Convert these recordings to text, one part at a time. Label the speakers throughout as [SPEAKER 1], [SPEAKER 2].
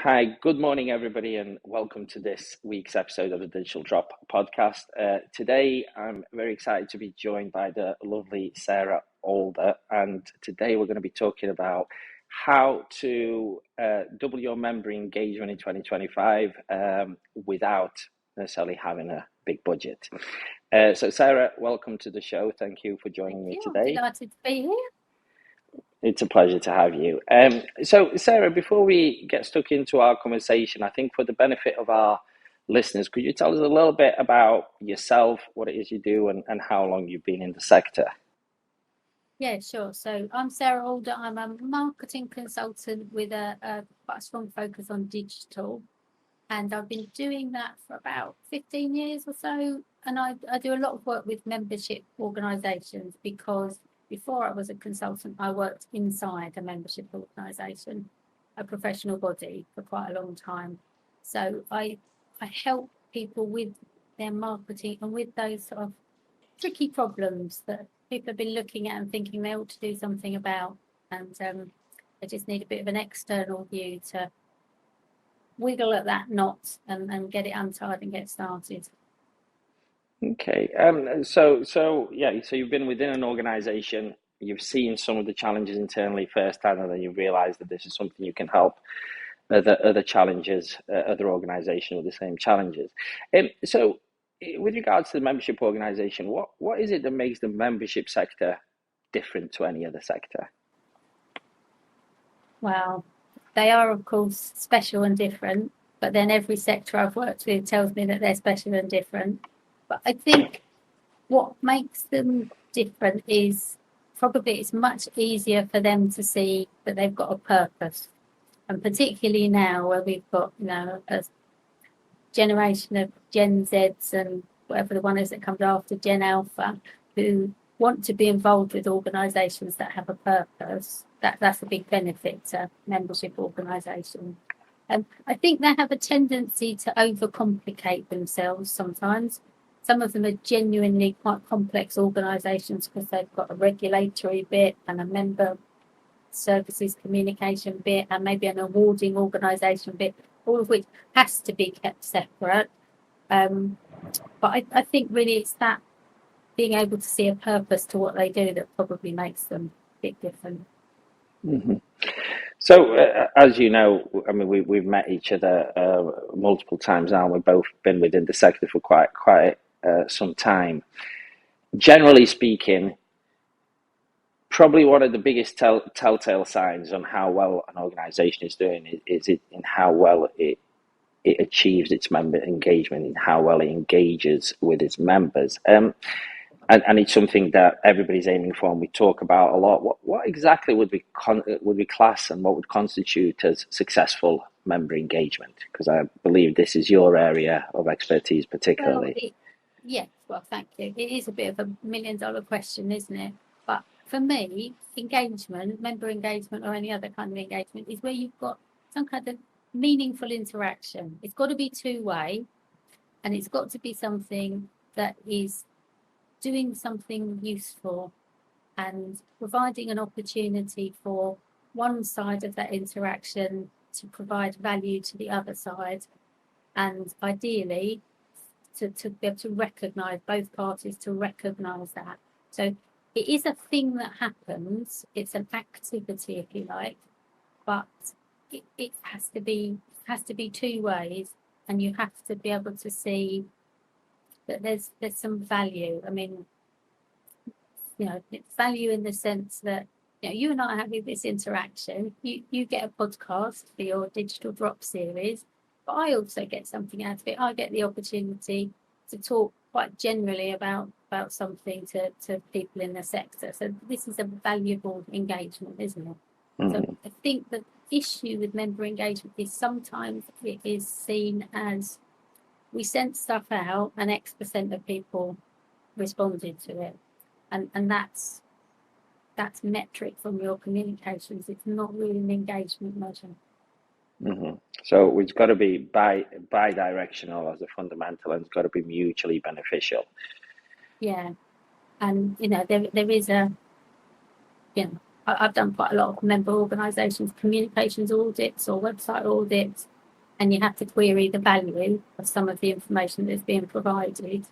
[SPEAKER 1] Hi, good morning, everybody, and welcome to this week's episode of the Digital Drop podcast. Today, I'm very excited to be joined by the lovely Sarah Alder, and today we're going to be talking about how to double your member engagement in 2025 without necessarily having a big budget. So, Sarah, welcome to the show. Thank you for joining me today.
[SPEAKER 2] I'm delighted to be here.
[SPEAKER 1] It's a pleasure to have you. So, Sarah, before we get stuck into our conversation, I think for the benefit of our listeners, could you tell us a little bit about yourself, what it is you do, and how long you've been in the sector?
[SPEAKER 2] Yeah, sure. So I'm Sarah Alder. I'm a marketing consultant with a quite a strong focus on digital. And I've been doing that for about 15 years or so. And I do a lot of work with membership organisations because before I was a consultant, I worked inside a membership organisation, a professional body for quite a long time. So I help people with their marketing and with those sort of tricky problems that people have been looking at and thinking they ought to do something about. And they just need a bit of an external view to wiggle at that knot and get it untied and get started.
[SPEAKER 1] Okay. So you've been within an organization, you've seen some of the challenges internally firsthand, and then you realize that this is something you can help other challenges, other organizations with the same challenges. So with regards to the membership organization, what is it that makes the membership sector different to any other sector?
[SPEAKER 2] Well, they are, of course, special and different, but then every sector I've worked with tells me that they're special and different. But I think what makes them different is probably it's much easier for them to see that they've got a purpose. And particularly now where we've got, a generation of Gen Zs and whatever the one is that comes after Gen Alpha, who want to be involved with organisations that have a purpose. That's a big benefit to membership organisations. And I think they have a tendency to overcomplicate themselves sometimes. Some of them are genuinely quite complex organisations because they've got a regulatory bit and a member services communication bit and maybe an awarding organisation bit, all of which has to be kept separate. But I think really it's that being able to see a purpose to what they do that probably makes them a bit different.
[SPEAKER 1] Mm-hmm. So, as you know, I mean, we've met each other multiple times now, and we've both been within the sector for quite some time. Generally speaking, probably one of the biggest telltale signs on how well an organization is doing is in how well it achieves its member engagement, and how well it engages with its members. And it's something that everybody's aiming for, and we talk about a lot. What exactly would we class, and what would constitute as successful member engagement? Because I believe this is your area of expertise, particularly.
[SPEAKER 2] Well, thank you. It is a bit of a $1 million question, isn't it? But for me, engagement, member engagement, or any other kind of engagement, is where you've got some kind of meaningful interaction. It's got to be two-way, and it's got to be something that is doing something useful and providing an opportunity for one side of that interaction to provide value to the other side, and ideally to be able to recognise both parties, to recognise that. So it is a thing that happens, it's an activity, if you like, but it has to be two ways, and you have to be able to see that there's some value. I mean, it's value in the sense that you and I are having this interaction. You get a podcast for your digital drop series, but I also get something out of it. I get the opportunity to talk quite generally about something to people in the sector. So this is a valuable engagement, isn't it?
[SPEAKER 1] Mm-hmm.
[SPEAKER 2] So I think the issue with member engagement is sometimes it is seen as we sent stuff out and X% of people responded to it. And that's metric from your communications. It's not really an engagement measure.
[SPEAKER 1] Mm-hmm. So it's got to be bi-directional as a fundamental, and it's got to be mutually beneficial.
[SPEAKER 2] Yeah, and there is I've done quite a lot of member organisations communications audits or website audits, and you have to query the value of some of the information that's being provided,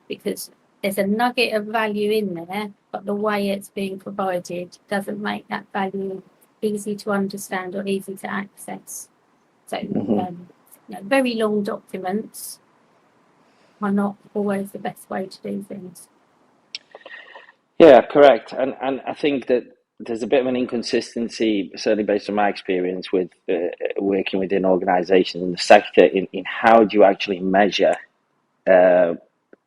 [SPEAKER 2] because there's a nugget of value in there, but the way it's being provided doesn't make that value easy to understand or easy to access. So very long documents are not always the best way to do things.
[SPEAKER 1] Yeah, correct. And I think that there's a bit of an inconsistency, certainly based on my experience with working within organisations in the sector, in how do you actually measure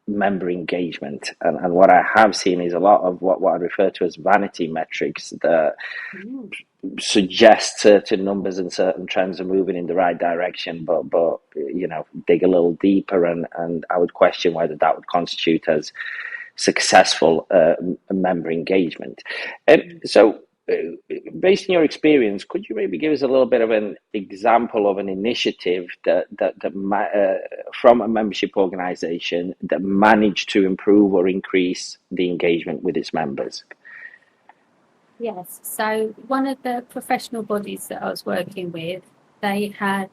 [SPEAKER 1] member engagement. And what I have seen is a lot of what I refer to as vanity metrics that suggest certain numbers and certain trends are moving in the right direction, but dig a little deeper, and I would question whether that would constitute as successful member engagement. And so, based on your experience, could you maybe give us a little bit of an example of an initiative that from a membership organization that managed to improve or increase the engagement with its members?
[SPEAKER 2] Yes. So one of the professional bodies that I was working with, they had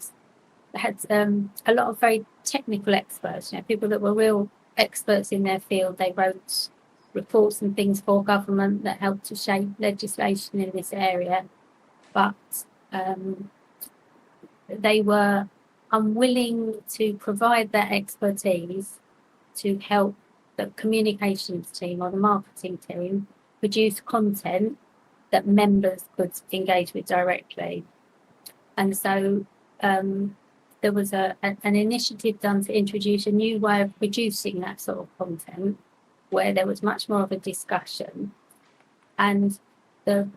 [SPEAKER 2] a lot of very technical experts, people that were real experts in their field. They wrote reports and things for government that helped to shape legislation in this area, but they were unwilling to provide that expertise to help the communications team or the marketing team produce content that members could engage with directly. And so there was an initiative done to introduce a new way of producing that sort of content, where there was much more of a discussion. And the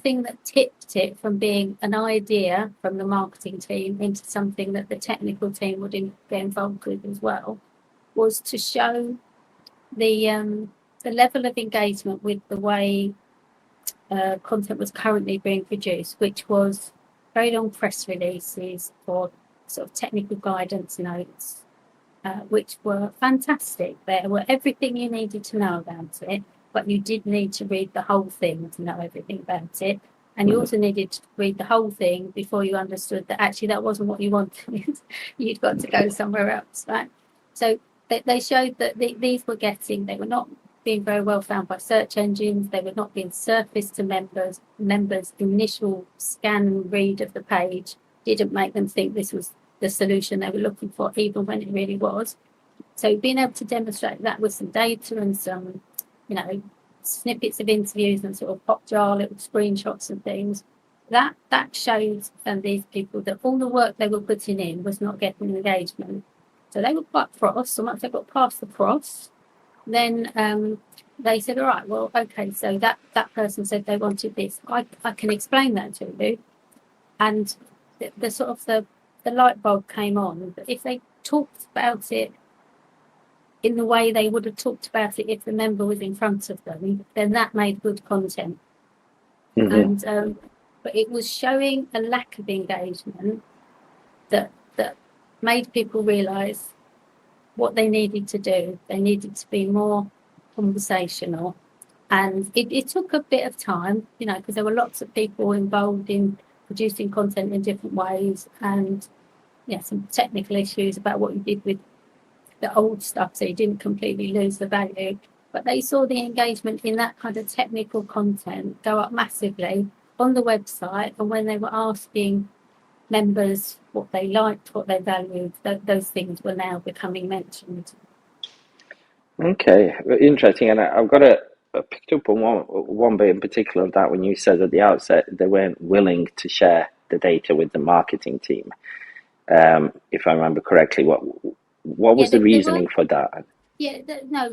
[SPEAKER 2] thing that tipped it from being an idea from the marketing team into something that the technical team would get involved with as well, was to show the level of engagement with the way content was currently being produced, which was very long press releases or sort of technical guidance notes, which were fantastic. There were everything you needed to know about it, but you did need to read the whole thing to know everything about it. And you also needed to read the whole thing before you understood that actually that wasn't what you wanted. You'd got to go somewhere else, right? So they showed that they were not being very well found by search engines. They were not being surfaced to members. Members' initial scan and read of the page didn't make them think this was the solution they were looking for, even when it really was. So being able to demonstrate that with some data and some, snippets of interviews and sort of pop jar little screenshots and things, that showed these people that all the work they were putting in was not getting engagement. So they were quite cross. So once they got past the cross, then they said, all right, well, okay, so that person said they wanted this. I can explain that to you. And the sort of the light bulb came on. But if they talked about it in the way they would have talked about it if the member was in front of them, then that made good content. And but it was showing a lack of engagement that made people realise what they needed to do. They needed to be more conversational. And it took a bit of time, because there were lots of people involved in producing content in different ways, and some technical issues about what you did with the old stuff, so you didn't completely lose the value. But they saw the engagement in that kind of technical content go up massively on the website, and when they were asking members what they liked, what they valued, those things were now becoming mentioned.
[SPEAKER 1] Okay, interesting. And I've got I picked up on one bit in particular of that when you said at the outset they weren't willing to share the data with the marketing team. If I remember correctly, what was the reasoning for that?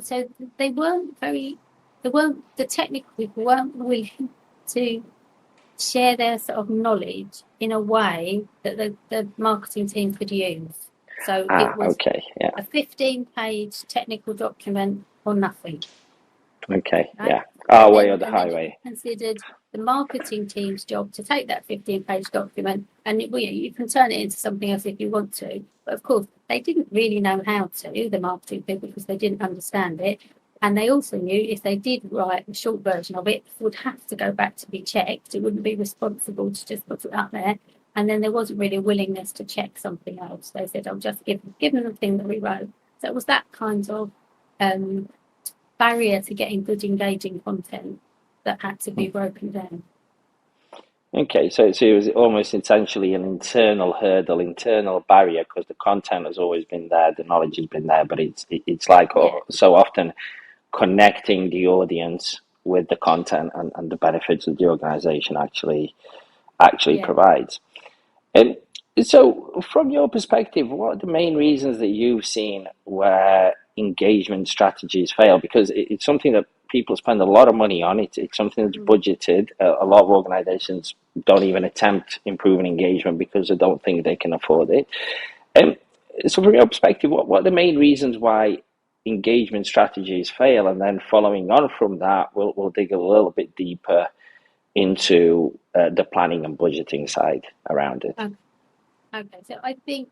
[SPEAKER 2] So the technical people weren't willing to share their sort of knowledge in a way that the marketing team could use. So it was a 15-page technical document or nothing.
[SPEAKER 1] Okay, right? Our way or the highway.
[SPEAKER 2] Considered the marketing team's job to take that 15-page document, and you can turn it into something else if you want to. But of course, they didn't really know how to, the marketing people, because they didn't understand it. And they also knew if they did write a short version of it, it would have to go back to be checked. It wouldn't be responsible to just put it up there. and then there wasn't really a willingness to check something else. They said, "I'll just give them the thing that we wrote." So it was that kind of barrier to getting good, engaging content that had to be broken down.
[SPEAKER 1] Okay, so it was almost essentially an internal hurdle, internal barrier, because the content has always been there, the knowledge has been there, but it's like
[SPEAKER 2] Yeah,
[SPEAKER 1] so often connecting the audience with the content and the benefits that the organization actually
[SPEAKER 2] yeah.
[SPEAKER 1] provides. And so, from your perspective, what are the main reasons that you've seen where engagement strategies fail? Because it's something that people spend a lot of money on. It's something that's
[SPEAKER 2] Mm.
[SPEAKER 1] budgeted. A lot of organizations don't even attempt improving engagement because they don't think they can afford it. And so, from your perspective, what are the main reasons why engagement strategies fail? And then, following on from that, we'll dig a little bit deeper into the planning and budgeting side around it.
[SPEAKER 2] Okay, so I think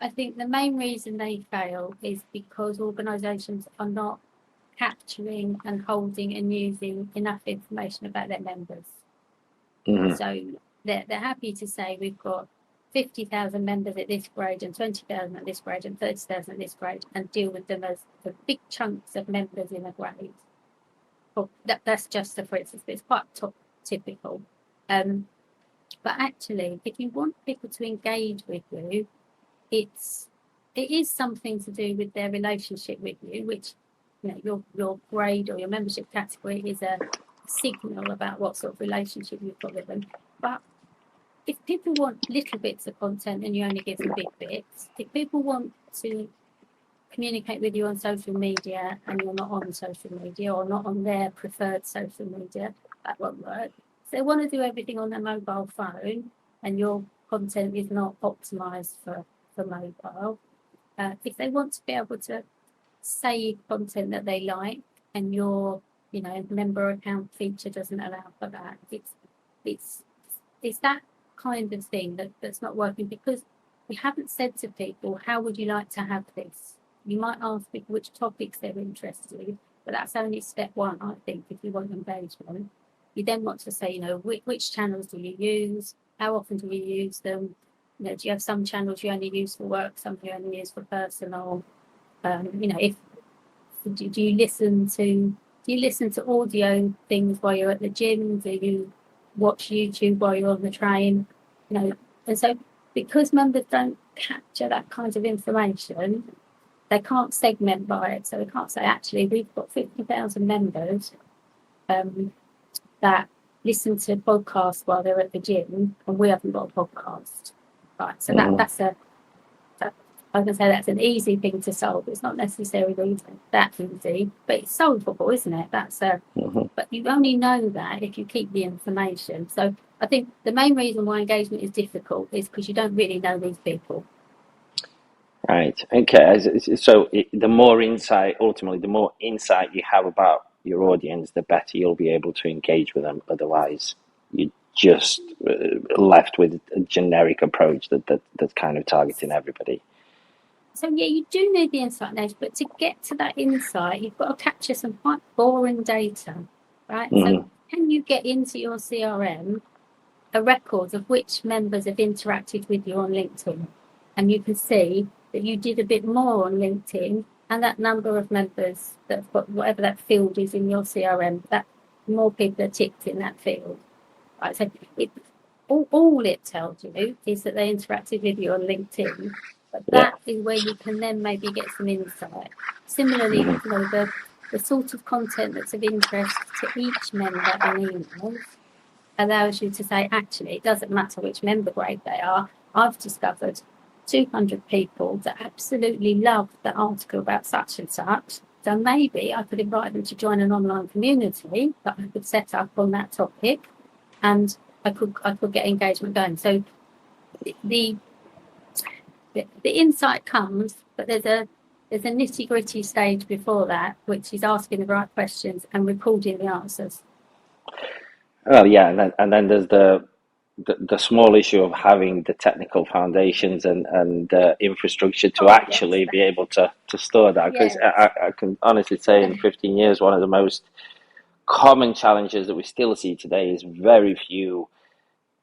[SPEAKER 2] the main reason they fail is because organisations are not capturing and holding and using enough information about their members.
[SPEAKER 1] Mm-hmm.
[SPEAKER 2] So they're happy to say we've got 50,000 members at this grade and 20,000 at this grade and 30,000 at this grade, and deal with them as the big chunks of members in a grade. Well, that's just for instance, but it's quite typical. But actually, if you want people to engage with you, it is something to do with their relationship with you, which, you know, your grade or your membership category is a signal about what sort of relationship you've got with them. But if people want little bits of content and you only give them big bits, if people want to communicate with you on social media and you're not on social media or not on their preferred social media, that won't work. If they want to do everything on their mobile phone and your content is not optimized for mobile, if they want to be able to save content that they like and your member account feature doesn't allow for that, it's that kind of thing that's not working, because we haven't said to people, how would you like to have this? You might ask people which topics they're interested in, but that's only step one, I think, if you want engagement. You then want to say, which channels do you use? How often do you use them? Do you have some channels you only use for work, some you only use for personal? If do you listen to audio things while you're at the gym? Do you watch YouTube while you're on the train? And so because members don't capture that kind of information, they can't segment by it. So they can't say, actually, we've got 50,000 members that listen to podcasts while they're at the gym, and we haven't got a podcast. Right. So I can say that's an easy thing to solve. It's not necessarily that easy, but it's solvable, isn't it? But you only know that if you keep the information. So I think the main reason why engagement is difficult is because you don't really know these people.
[SPEAKER 1] Right. Okay. So the more insight, ultimately, the more insight you have about your audience, the better you'll be able to engage with them. Otherwise, you're just left with a generic approach that's kind of targeting everybody.
[SPEAKER 2] So yeah, you do need the insight knowledge, but to get to that insight, you've got to capture some quite boring data, right?
[SPEAKER 1] Mm-hmm.
[SPEAKER 2] So can you get into your CRM a record of which members have interacted with you on LinkedIn? And you can see that you did a bit more on LinkedIn, and that number of members that have got whatever that field is in your CRM, that more people are ticked in that field. Right? So all it tells you is that they interacted with you on LinkedIn. But that is where you can then maybe get some insight. Similarly, the sort of content that's of interest to each member in emails allows you to say, actually, it doesn't matter which member grade they are. I've discovered 200 people that absolutely love the article about such and such. So maybe I could invite them to join an online community that I could set up on that topic, and I could get engagement going. So the insight comes, but there's a nitty-gritty stage before that, which is asking the right questions and recording the answers.
[SPEAKER 1] Well, yeah, and then there's the small issue of having the technical foundations and infrastructure to actually be able to store that. Because I can honestly say, in 15 years, one of the most common challenges that we still see today is very few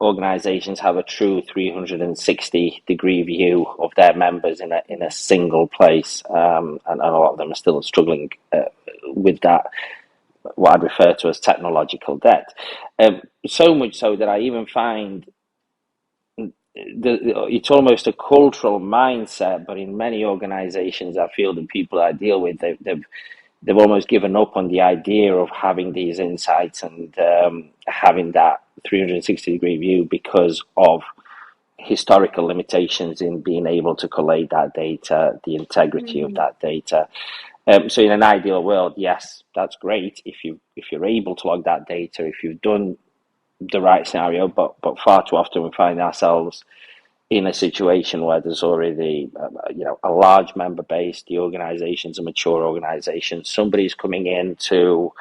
[SPEAKER 1] organizations have a true 360-degree view of their members in a single place, and a lot of them are still struggling with that, what I'd refer to as technological debt. So much so that I even find it's almost a cultural mindset, but in many organizations, I feel the people I deal with, they've almost given up on the idea of having these insights and having that 360-degree view because of historical limitations in being able to collate that data, the integrity of that data. So in an ideal world, yes, that's great if you're able to log that data, if you've done the right scenario, but far too often we find ourselves in a situation where there's already a large member base, the organization's a mature organization, somebody's coming into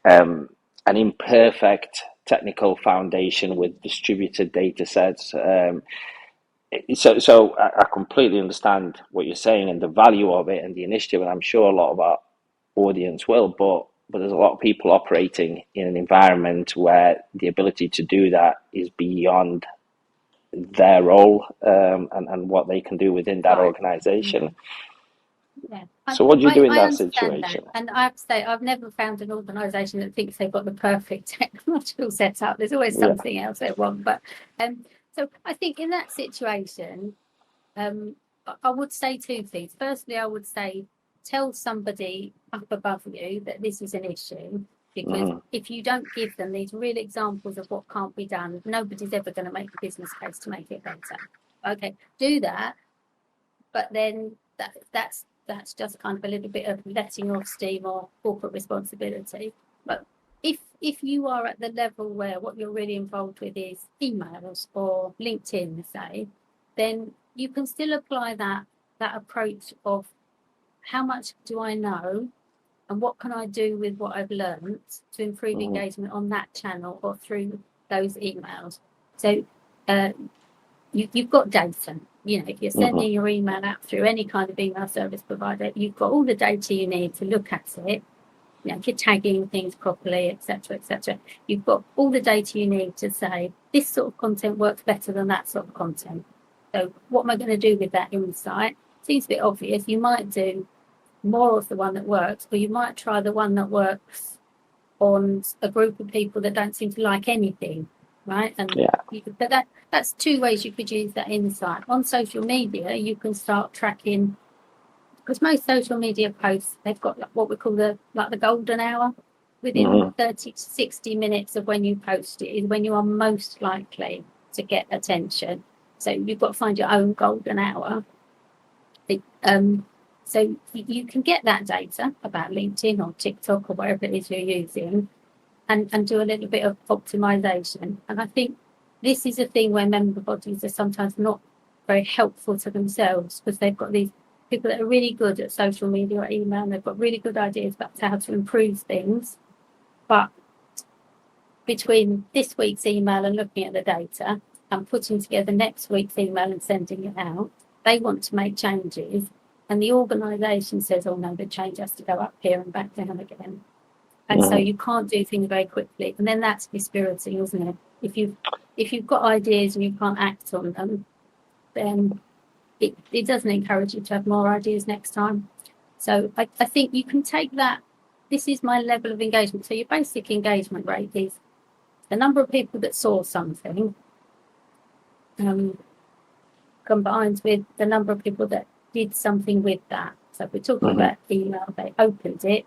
[SPEAKER 1] an imperfect technical foundation with distributed data sets. So I completely understand what you're saying and the value of it and the initiative, and I'm sure a lot of our audience will, but there's a lot of people operating in an environment where the ability to do that is beyond their role, and what they can do within that organization.
[SPEAKER 2] Yeah,
[SPEAKER 1] So what do you do in
[SPEAKER 2] I
[SPEAKER 1] that
[SPEAKER 2] understand that,
[SPEAKER 1] situation?
[SPEAKER 2] and I have to say I've never found an organisation that thinks they've got the perfect technological setup. There's always
[SPEAKER 1] Yeah.
[SPEAKER 2] something else they want, but so I think in that situation, I would say two things. Firstly, I would say tell somebody up above you that this is an issue, because if you don't give them these real examples of what can't be done, nobody's ever going to make a business case to make it better. Okay, do that, but then that's just kind of a little bit of letting off steam or corporate responsibility. But if you are at the level where what you're really involved with is emails or LinkedIn, say, then you can still apply that approach of how much do I know and what can I do with what I've learned to improve engagement on that channel or through those emails. So you've got data. If you're sending your email out through any kind of email service provider, you've got all the data you need to look at it. If you're tagging things properly, etc., you've got all the data you need to say this sort of content works better than that sort of content. So what am I going to do with that insight? Seems a bit obvious. You might do more of the one that works, or you might try the one that works on a group of people that don't seem to like anything, right? And that's two ways you could use that insight. On social media, you can start tracking, because most social media posts, they've got what we call the golden hour. Within 30 to 60 minutes of when you post it is when you are most likely to get attention. So you've got to find your own golden hour. So you can get that data about LinkedIn or TikTok or whatever it is you're using, and do a little bit of optimization. And I think this is a thing where member bodies are sometimes not very helpful to themselves, because they've got these people that are really good at social media or email, and they've got really good ideas about how to improve things. But between this week's email and looking at the data and putting together next week's email and sending it out, they want to make changes. And the organisation says, oh no, the change has to go up here and back down again. And so you can't do things very quickly. And then that's dispiriting, isn't it? If you've got ideas and you can't act on them, then it doesn't encourage you to have more ideas next time. So I think you can take that. This is my level of engagement. So your basic engagement rate is the number of people that saw something, combined with the number of people that did something with that. So if we're talking about email, they opened it,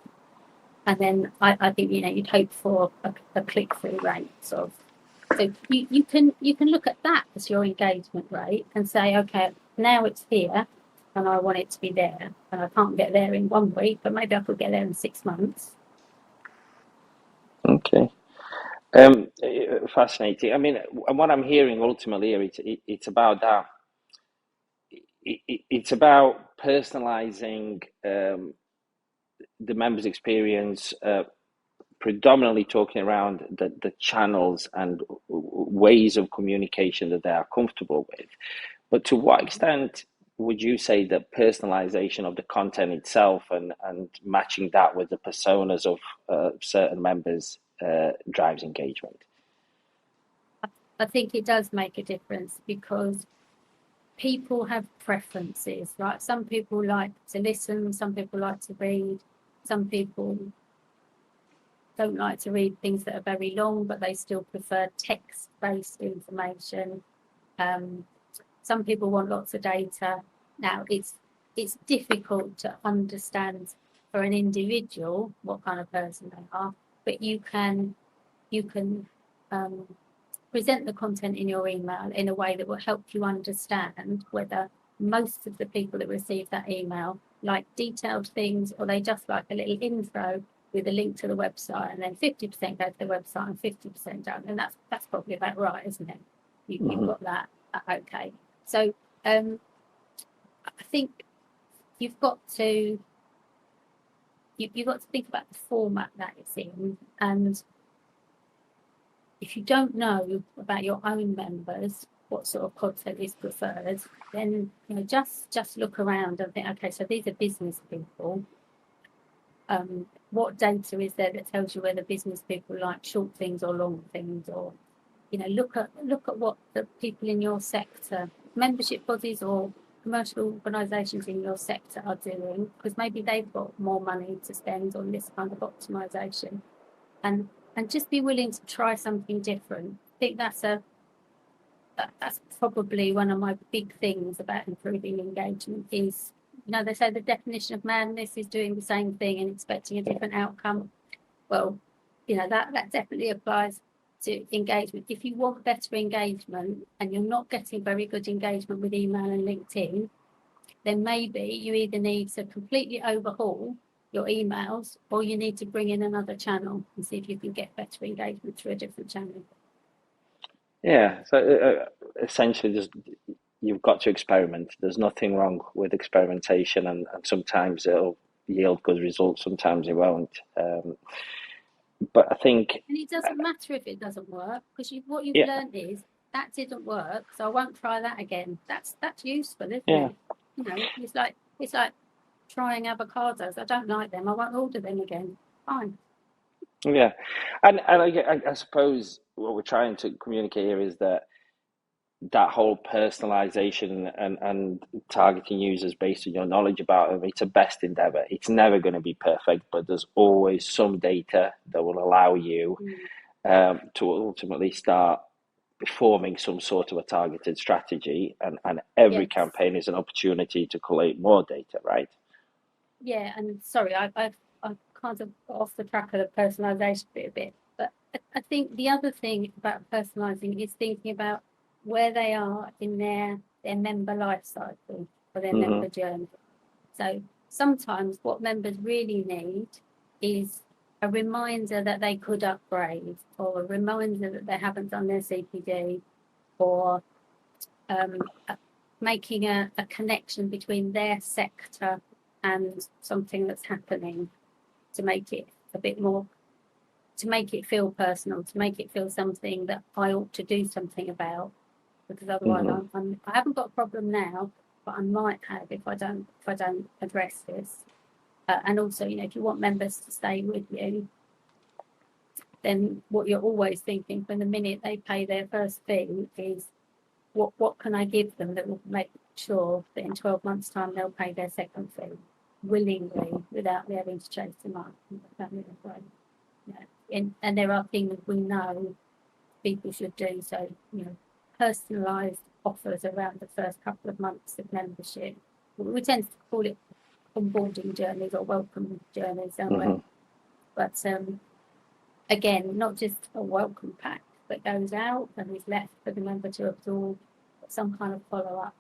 [SPEAKER 2] and then I think you'd hope for a click-through rate. So you can look at that as your engagement rate and say, okay, now it's here, and I want it to be there, and I can't get there in 1 week, but maybe I could get there in 6 months.
[SPEAKER 1] Okay. Fascinating. I mean, what I'm hearing ultimately here, it's about that. It's about personalizing the member's experience, predominantly talking around the channels and ways of communication that they are comfortable with. But to what extent would you say that personalization of the content itself and matching that with the personas of certain members drives engagement?
[SPEAKER 2] I think it does make a difference because people have preferences, right? Some people like to listen, some people like to read, some people don't like to read things that are very long, but they still prefer text-based information. Some people want lots of data. Now, it's difficult to understand for an individual what kind of person they are, but you can present the content in your email in a way that will help you understand whether most of the people that receive that email like detailed things, or they just like a little intro with a link to the website, and then 50% go to the website and 50% don't. And that's probably about right, isn't it? You've got that. Okay. So I think you've got to think about the format that it's in, and if you don't know about your own members what sort of content is preferred, then just look around and think, okay, so these are business people. What data is there that tells you whether business people like short things or long things? Or look at what the people in your sector, membership bodies or commercial organisations in your sector are doing, because maybe they've got more money to spend on this kind of optimization, and just be willing to try something different. I think that's probably one of my big things about improving engagement is, they say the definition of madness is doing the same thing and expecting a different outcome. Well, that definitely applies to engagement. If you want better engagement and you're not getting very good engagement with email and LinkedIn, then maybe you either need to completely overhaul your emails, or you need to bring in another channel and see if you can get better engagement through a different channel.
[SPEAKER 1] Yeah, so essentially, you've got to experiment. There's nothing wrong with experimentation, and sometimes it'll yield good results, sometimes it won't. But I think,
[SPEAKER 2] and it doesn't matter if it doesn't work, because what you've learned is that didn't work, so I won't try that again. That's useful, isn't it? It's like trying avocados. I don't like them. I won't order them again. Fine.
[SPEAKER 1] Yeah, and I suppose what we're trying to communicate here is that whole personalization and targeting users based on your knowledge about them, it's a best endeavor. It's never going to be perfect, but there's always some data that will allow you to ultimately start forming some sort of a targeted strategy, and every campaign is an opportunity to collate more data, right?
[SPEAKER 2] Yeah, and sorry, I've kind of got off the track of the personalisation bit a bit, but I think the other thing about personalising is thinking about where they are in their member life cycle or their member journey. So sometimes what members really need is a reminder that they could upgrade, or a reminder that they haven't done their CPD, or making a connection between their sector and something that's happening, to make it a bit more, to make it feel personal, to make it feel something that I ought to do something about, because otherwise I haven't got a problem now, but I might have if I don't address this. And also, if you want members to stay with you, then what you're always thinking from the minute they pay their first fee is, what can I give them that will make sure that in 12 months' time they'll pay their second fee willingly without me having to chase them up. And there are things we know people should do. So, personalised offers around the first couple of months of membership. We tend to call it onboarding journeys or welcome journeys, don't we? But again, not just a welcome pack that goes out and is left for the member to absorb, but some kind of follow-up.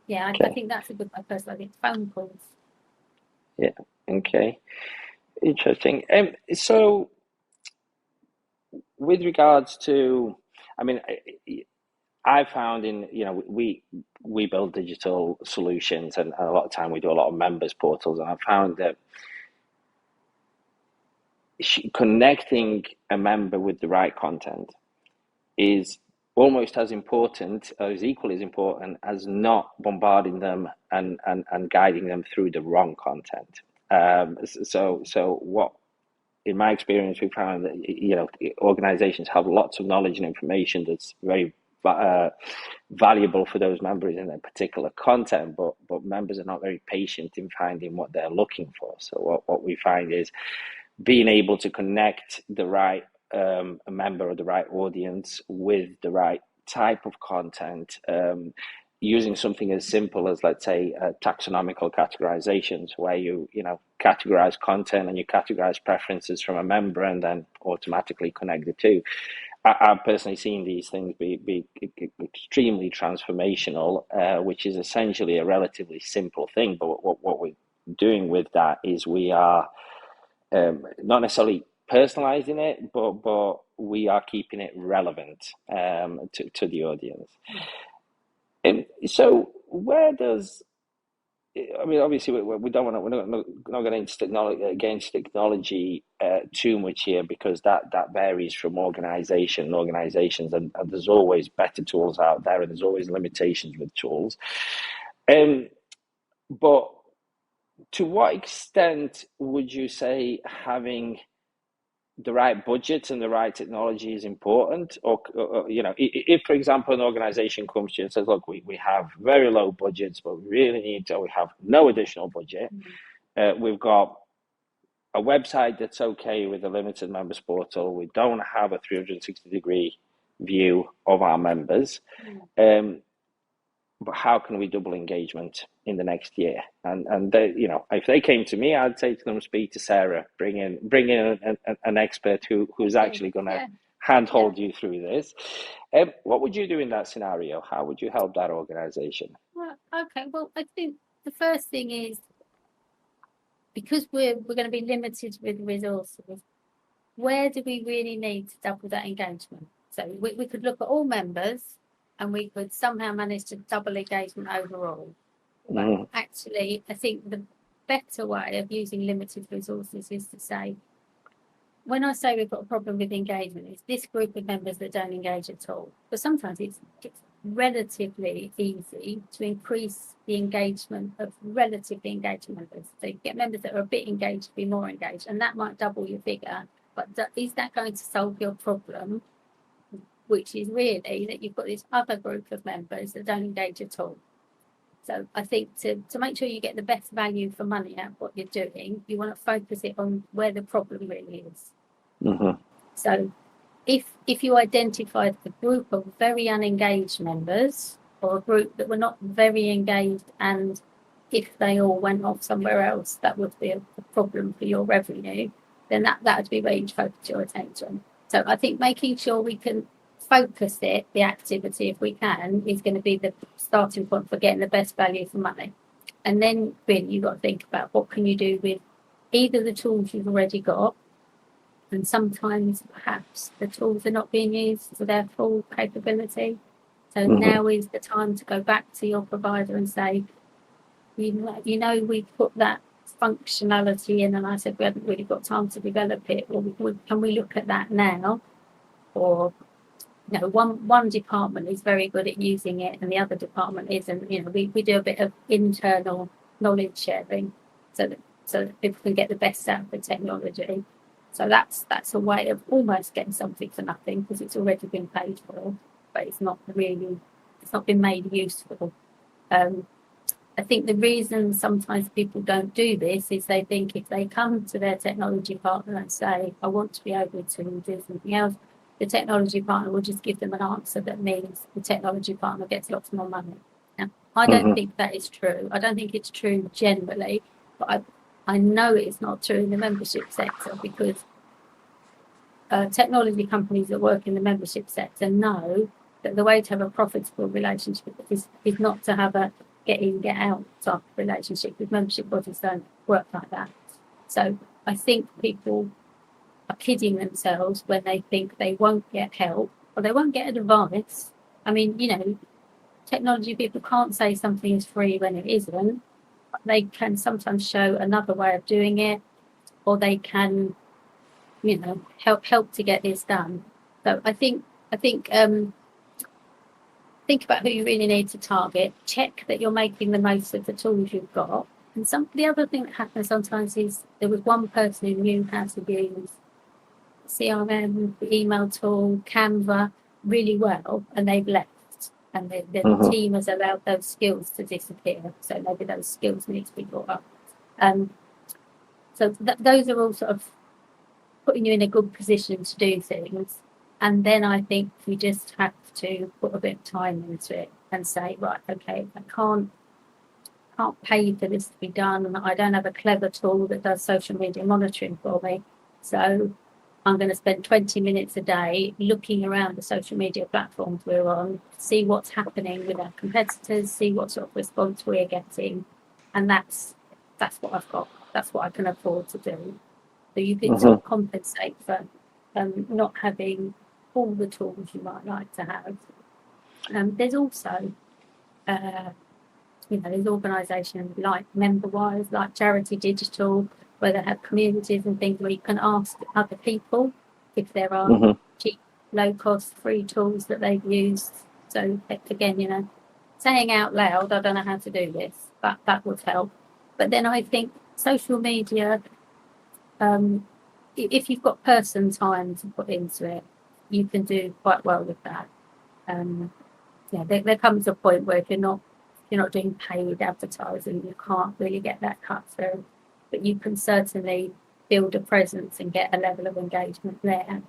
[SPEAKER 2] Yeah, I think that's a good way. Personally, I think phone calls.
[SPEAKER 1] Yeah. Okay. Interesting. So, with regards to, I mean, I found we build digital solutions, and a lot of time we do a lot of members portals, and I found that connecting a member with the right content is almost as important, or is equally as important as not bombarding them and guiding them through the wrong content. So what in my experience, we found that organizations have lots of knowledge and information that's very valuable for those members in their particular content, but members are not very patient in finding what they're looking for. So what we find is being able to connect the right member or the right audience with the right type of content, using something as simple as, let's say, taxonomical categorizations, where you categorize content and you categorize preferences from a member and then automatically connect the two. I've personally seen these things be extremely transformational, which is essentially a relatively simple thing. But what we're doing with that is we are not necessarily personalizing it, but we are keeping it relevant to the audience. And so, where does, I mean, obviously, we don't want to, we're not going against technology too much here, because that varies from organizations, and there's always better tools out there, and there's always limitations with tools. But to what extent would you say having the right budget and the right technology is important? Or if, for example, an organization comes to you and says, look, we have very low budgets, but we really we have no additional budget. We've got a website that's okay with a limited members portal. We don't have a 360-degree view of our members. But how can we double engagement in the next year? And they, if they came to me, I'd say to them, speak to Sarah, bring in an expert who's actually going to handhold you through this. What would you do in that scenario? How would you help that organization?
[SPEAKER 2] Well, I think the first thing is, because we're going to be limited with resources, where do we really need to double that engagement? So we could look at all members, and we could somehow manage to double engagement overall. But actually, I think the better way of using limited resources is to say, when I say we've got a problem with engagement, it's this group of members that don't engage at all. But sometimes it's relatively easy to increase the engagement of relatively engaged members. So you get members that are a bit engaged to be more engaged, and that might double your figure. But is that going to solve your problem? Which is really that you've got this other group of members that don't engage at all. So I think to make sure you get the best value for money out of what you're doing, you want to focus it on where the problem really is. So if you identified a group of very unengaged members, or a group that were not very engaged, and if they all went off somewhere else, that would be a problem for your revenue, then that would be where you'd focus your attention. So I think making sure we can focus the activity, if we can, is going to be the starting point for getting the best value for money. And then really you've got to think about what can you do with either the tools you've already got, and sometimes perhaps the tools are not being used to their full capability. So now is the time to go back to your provider and say, we put that functionality in, and I said we haven't really got time to develop it, or can we look at that now? Or one department is very good at using it and the other department isn't. We do a bit of internal knowledge sharing so that people can get the best out of the technology. So that's a way of almost getting something for nothing, because it's already been paid for, but it's not been made useful. I think the reason sometimes people don't do this is they think if they come to their technology partner and say, I want to be able to do something else, the technology partner will just give them an answer that means the technology partner gets lots more money. Now, I don't think that is true. I don't think it's true generally, but I know it's not true in the membership sector, because technology companies that work in the membership sector know that the way to have a profitable relationship is not to have a get in, get out type of relationship. With membership bodies don't work like that. So I think people are kidding themselves when they think they won't get help or they won't get advice. I mean, technology people can't say something is free when it isn't. They can sometimes show another way of doing it, or they can, help to get this done. So I think think about who you really need to target. Check that you're making the most of the tools you've got. And the other thing that happens sometimes is there was one person who knew how to use CRM, the email tool, Canva really well, and they've left. And the
[SPEAKER 1] Hmm.
[SPEAKER 2] team has allowed those skills to disappear. So maybe those skills need to be brought up. Um, so those are all sort of putting you in a good position to do things. And then I think you just have to put a bit of time into it and say, right, okay, I can't pay for this to be done, and I don't have a clever tool that does social media monitoring for me. So I'm going to spend 20 minutes a day looking around the social media platforms we're on, see what's happening with our competitors, see what sort of response we're getting, and that's what I've got. That's what I can afford to do. So you can sort
[SPEAKER 1] Hmm.
[SPEAKER 2] of compensate for not having all the tools you might like to have. There's also there's organisations like MemberWise, like Charity Digital, where they have communities and things where you can ask other people if there are
[SPEAKER 1] Hmm.
[SPEAKER 2] cheap, low cost, free tools that they've used. So again, saying out loud, I don't know how to do this, but that would help. But then I think social media, if you've got person time to put into it, you can do quite well with that. Um, there comes a point where if you're not doing paid advertising, you can't really get that cut through. But you can certainly build a presence and get a level of engagement there.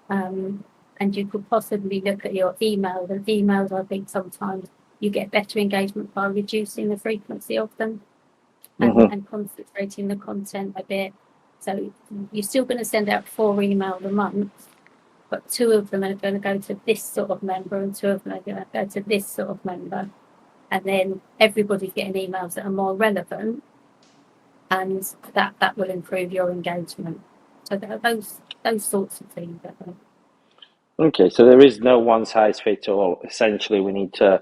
[SPEAKER 2] And you could possibly look at your emails. And emails, I think sometimes you get better engagement by reducing the frequency of them
[SPEAKER 1] Hmm.
[SPEAKER 2] and concentrating the content a bit. So you're still going to send out 4 emails a month, but 2 of them are going to go to this sort of member and 2 of them are going to go to this sort of member. And then everybody's getting emails that are more relevant, and that will improve your engagement. So there are those sorts of things. I think.
[SPEAKER 1] Okay, so there is no one size fits all. Essentially, we need to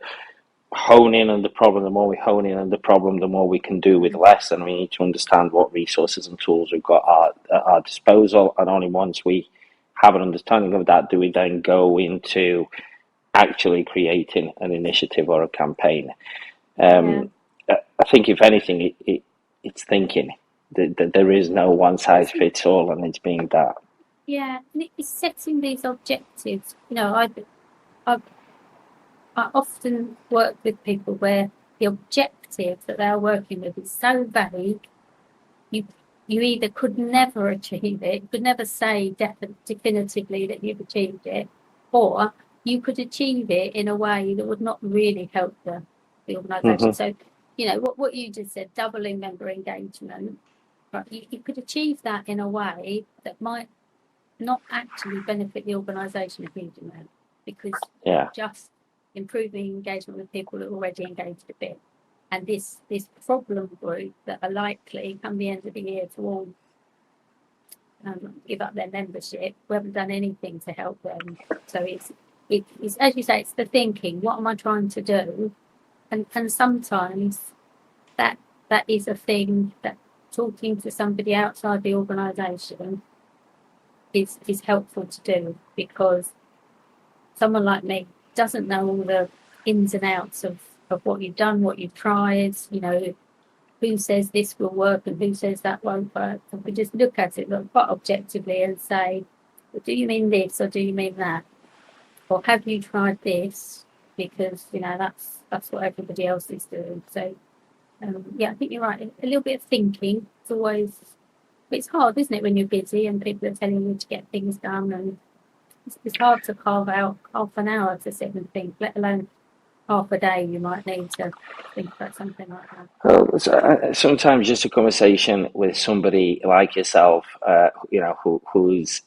[SPEAKER 1] hone in on the problem. The more we hone in on the problem, the more we can do with less, and we need to understand what resources and tools we've got at our disposal. And only once we have an understanding of that do we then go into actually creating an initiative or a campaign.
[SPEAKER 2] Yeah,
[SPEAKER 1] I think, if anything, it's thinking that there is no one size fits all, and it's being that.
[SPEAKER 2] yeah. And it's setting these objectives. I I often work with people where the objective that they're working with is so vague, you you either could never achieve it, could never say definitively that you've achieved it, or you could achieve it in a way that would not really help the organisation.
[SPEAKER 1] Hmm.
[SPEAKER 2] So, what you just said, doubling member engagement, right? You could achieve that in a way that might not actually benefit the organisation a huge amount, because you're
[SPEAKER 1] Yeah.
[SPEAKER 2] just improving engagement with people that are already engaged a bit. And this problem group that are likely come the end of the year to all give up their membership, we haven't done anything to help them. So it's as you say, it's the thinking. What am I trying to do? And sometimes that that is a thing that talking to somebody outside the organisation is helpful to do, because someone like me doesn't know all the ins and outs of what you've done, what you've tried, who says this will work and who says that won't work. And we just look at it quite objectively and say, well, do you mean this or do you mean that? Or have you tried this? Because, that's what everybody else is doing. So, yeah, I think you're right. A little bit of thinking. It's hard, isn't it, when you're busy and people are telling you to get things done, and it's hard to carve out half an hour to sit and think, let alone half a day you might need to think about something like that.
[SPEAKER 1] Well, sometimes just a conversation with somebody like yourself, who's,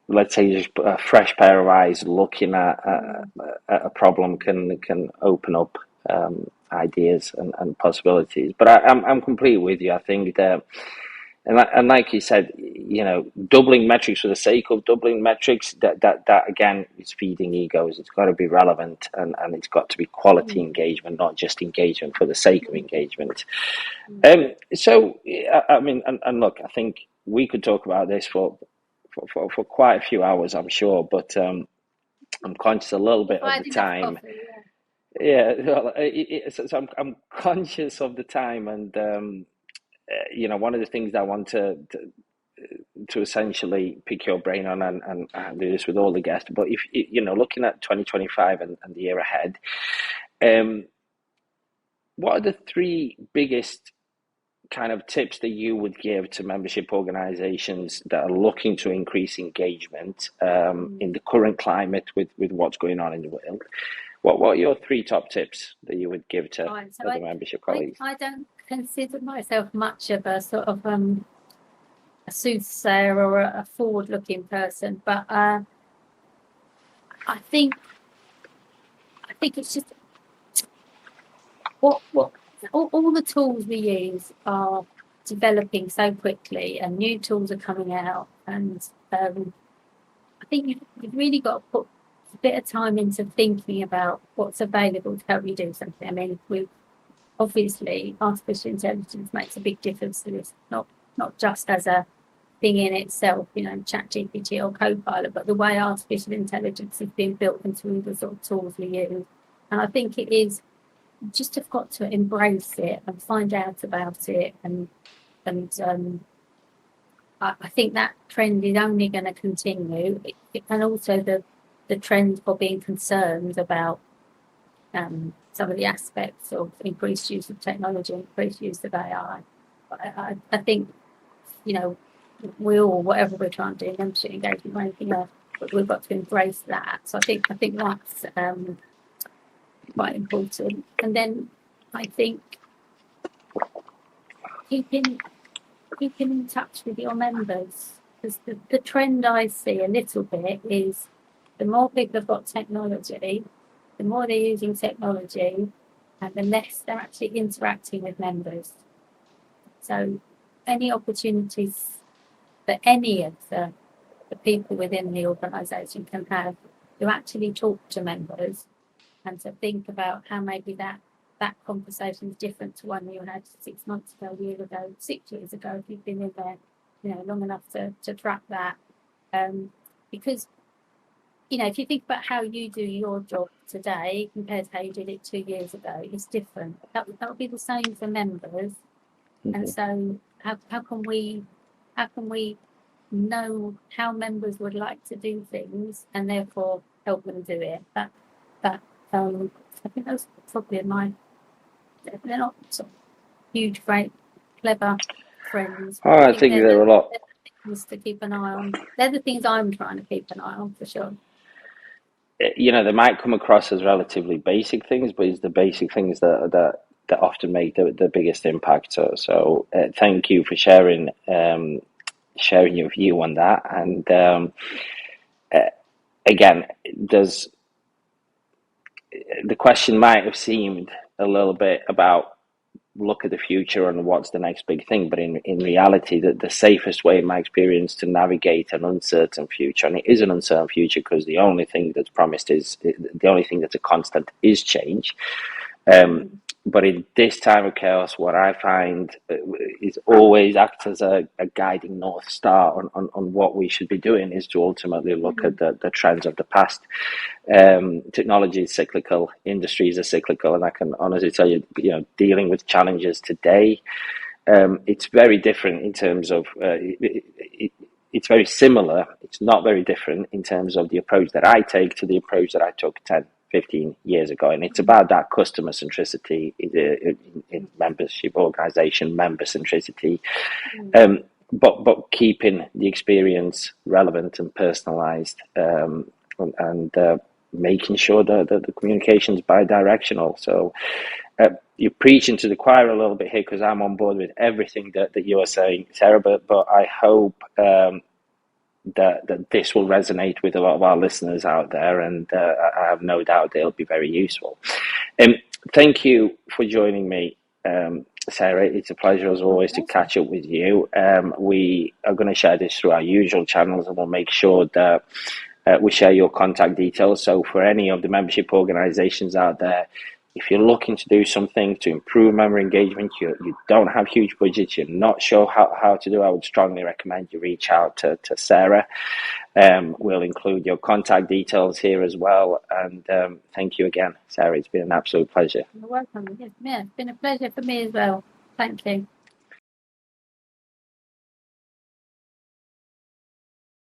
[SPEAKER 1] let's say, just a fresh pair of eyes looking at a problem can open up ideas and possibilities. But I'm completely with you. I think that, and like you said, doubling metrics for the sake of doubling metrics, that again is feeding egos. It's got to be relevant, and it's got to be quality
[SPEAKER 2] Mm,
[SPEAKER 1] engagement, not just engagement for the sake of engagement.
[SPEAKER 2] mm.
[SPEAKER 1] So I mean, and look, I think we could talk about this for quite a few hours, I'm sure, but I'm conscious a little
[SPEAKER 2] If
[SPEAKER 1] bit
[SPEAKER 2] I
[SPEAKER 1] of
[SPEAKER 2] had
[SPEAKER 1] the
[SPEAKER 2] enough
[SPEAKER 1] time.
[SPEAKER 2] coffee, yeah.
[SPEAKER 1] Yeah, well, I'm conscious of the time, and one of the things I want to essentially pick your brain on, and I do this with all the guests. But if looking at 2025 and the year ahead, um, what are the three biggest kind of tips that you would give to membership organizations that are looking to increase engagement in the current climate with what's going on in the world? What are your three top tips that you would give to
[SPEAKER 2] Right, so
[SPEAKER 1] other membership colleagues?
[SPEAKER 2] I don't consider myself much of a sort of a soothsayer or a forward-looking person, but I think it's just what all the tools we use are developing so quickly, and new tools are coming out, and I think you've really got to put a bit of time into thinking about what's available to help you do something. I mean, obviously artificial intelligence makes a big difference to this, not just as a thing in itself, ChatGPT or Copilot, but the way artificial intelligence has been built into the sort of tools we use. And I think it is just have got to embrace it and find out about it, and I think that trend is only going to continue, and also the trend for being concerned about some of the aspects of increased use of technology, increased use of AI. I think we all, whatever we're trying to do, membership engagement or anything else, but we've got to embrace that. So I think that's quite important. And then I think keeping in touch with your members, because the trend I see a little bit is the more people have got technology, the more they're using technology, and the less they're actually interacting with members. So any opportunities that any of the people within the organisation can have to actually talk to members and to think about how maybe that conversation is different to one you had 6 months ago, a year ago, 6 years ago, if you've been in there, long enough to track that. Because, if you think about how you do your job today compared to how you did it 2 years ago, it's different. That would be the same for members. Mm-hmm. And so how can we know how members would like to do things and therefore help them do it? I think those probably they're not sort of huge, great, clever friends.
[SPEAKER 1] Oh, I think there are a lot.
[SPEAKER 2] They're the things to keep an eye on. They're the things I'm trying to keep an eye on, for sure.
[SPEAKER 1] They might come across as relatively basic things, but it's the basic things that often make the biggest impact. So thank you for sharing your view on that. And again, the question might have seemed a little bit about look at the future and what's the next big thing, but in reality, the safest way, in my experience, to navigate an uncertain future, and it is an uncertain future because the only thing that's promised the only thing that's a constant is change. But in this time of chaos, what I find is always acts as a guiding North Star on what we should be doing is to ultimately look at the trends of the past. Technology is cyclical, industries are cyclical, and I can honestly tell you, dealing with challenges today, it's very different in terms of, it's very similar. It's not very different in terms of the approach that I take to the approach that I took 10, 15 years ago. And it's about that customer centricity in membership organization, member centricity, but keeping the experience relevant and personalized, and making sure that the communication is bi-directional. So you're preaching to the choir a little bit here because I'm on board with everything that you are saying, Sarah, but I hope that this will resonate with a lot of our listeners out there, and I have no doubt it'll be very useful. Thank you for joining me, Sarah. It's a pleasure as always to catch up with you. We are going to share this through our usual channels, and we'll make sure that we share your contact details. So for any of the membership organizations out there, if you're looking to do something to improve member engagement, you don't have huge budgets, you're not sure how to do, I would strongly recommend you reach out to Sarah. We'll include your contact details here as well. And thank you again, Sarah. It's been an absolute pleasure.
[SPEAKER 2] You're welcome. Yeah, it's been a pleasure for me as well. Thank you.